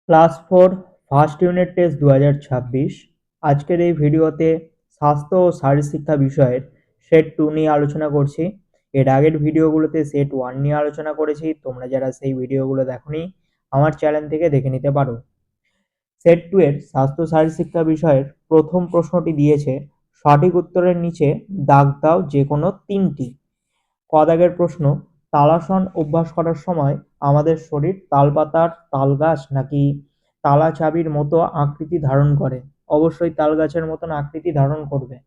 Class 4 first unit test 2026। আজকের এই ভিডিওতে স্বাস্থ্য ও শারীরশিক্ষা বিষয়ের সেট 2 নিয়ে আলোচনা করছি। এর আগের ভিডিওগুলোতে সেট 1 নিয়ে আলোচনা করেছি। তোমরা যারা সেই ভিডিওগুলো দেখোনি আমার চ্যানেল থেকে দেখে নিতে পারো। সেট 2 এর স্বাস্থ্য শারীরশিক্ষা বিষয়ের প্রথম প্রশ্নটি দিয়েছে, সঠিক উত্তরের নিচে দাগ দাও যে কোনো 3টি। ক দাগের প্রশ্ন, তালাসন অভ্যাস করার সময় আমাদের শরীর তালপাতার, তালগাছ নাকি তালা চাবির মতো আকৃতি ধারণ করে? অবশ্যই তালগাছের মতন আকৃতি ধারণ করবে।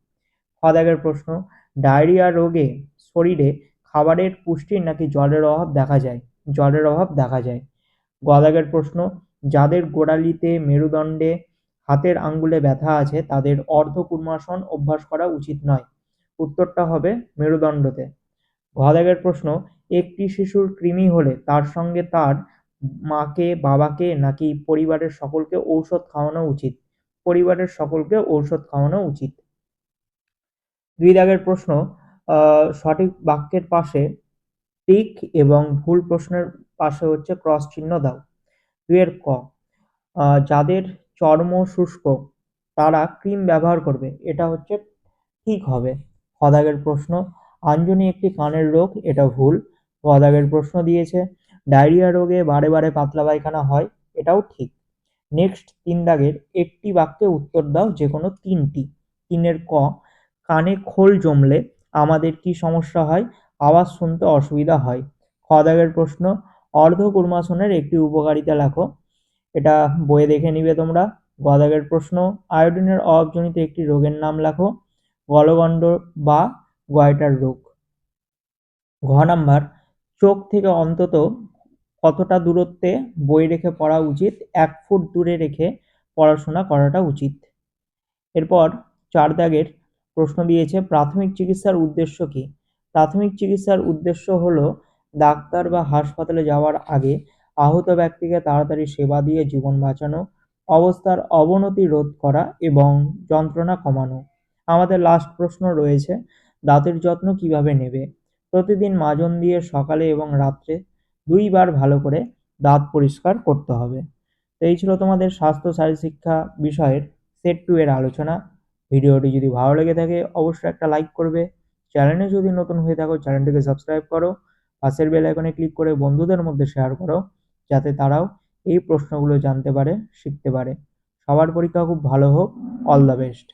খ দাগের প্রশ্ন, ডায়রিয়া রোগে শরীরে খাবারের পুষ্টির নাকি জলের অভাব দেখা যায়? জলের অভাব দেখা যায়। গ দাগের প্রশ্ন, যাদের গোড়ালিতে, মেরুদণ্ডে, হাতের আঙ্গুলে ব্যথা আছে তাদের অর্ধকুর্মাসন অভ্যাস করা উচিত নয়। উত্তরটা হবে মেরুদণ্ডতে। ঘ দাগের প্রশ্ন, একটি শিশুর কৃমি হলে তার সঙ্গে তার মাকে, বাবাকে নাকি পরিবারের সকলকে ঔষধ খাওয়ানো উচিত? পরিবারের সকলকে ঔষধ খাওয়ানো উচিত। 2 দাগের প্রশ্ন, সঠিক বাক্যের পাশে টিক এবং ভুল প্রশ্নের পাশে হচ্ছে ক্রস চিহ্ন দাও। 2 এর ক, যাদের চর্ম শুষ্ক তারা ক্রিম ব্যবহার করবে, এটা হচ্ছে ঠিক হবে। খ দাগের প্রশ্ন, আঞ্জনি একটি কানের রোগ, এটা ভুল। গ দাগের প্রশ্ন দিয়েছে, ডায়রিয়া রোগে বারে বারে পাতলা পায়খানা হয়, এটাও ঠিক। নেক্সট 3 দাগের একটি বাক্যে উত্তর দাও যে কোনো 3টি। 3 এর ক, কানে খোল জমলে আমাদের কি সমস্যা হয়? আওয়াজ শুনতে অসুবিধা হয়। খ দাগের প্রশ্ন, অর্ধকুর্মাসনের একটি উপকারিতা লেখো, এটা বইয়ে দেখে নিবে তোমরা। গ দাগের প্রশ্ন, আয়োডিনের অভাবজনিত একটি রোগের নাম লেখো, গলগণ্ড বা গয়টার রোগ। ঘ নাম্বার, চোখ থেকে অন্তত কতটা দূরত্বে বই রেখে পড়া উচিত? 1 ফুট দূরে রেখে পড়াশোনা করাটা উচিত। এরপর 4 দাগের প্রশ্ন দিয়েছে, প্রাথমিক চিকিৎসার উদ্দেশ্য কি? প্রাথমিক চিকিৎসার উদ্দেশ্য হলো ডাক্তার বা হাসপাতালে যাওয়ার আগে আহত ব্যক্তিকে তাড়াতাড়ি সেবা দিয়ে জীবন বাঁচানো, অবস্থার অবনতি রোধ করা এবং যন্ত্রণা কমানো। আমাদের লাস্ট প্রশ্ন রয়েছে, দাঁতের যত্ন কিভাবে নেবে? প্রতিদিন মাজন দিয়ে সকালে এবং রাত্রে 2 বার ভালো করে দাঁত পরিষ্কার করতে হবে। তো এই ছিল তোমাদের স্বাস্থ্য শারীরশিক্ষা বিষয়ের সেট 2 এর আলোচনা। ভিডিওটি যদি ভালো লেগে থাকে অবশ্যই একটা লাইক করবে। চ্যানেলে যদি নতুন হয়ে থাকো চ্যানেলটিকে সাবস্ক্রাইব করো। পাশের বেল আইকনে ক্লিক করে বন্ধুদের মধ্যে শেয়ার করো, যাতে তারাও এই প্রশ্নগুলো জানতে পারে, শিখতে পারে। সবার পরীক্ষা খুব ভালো হোক। All the best.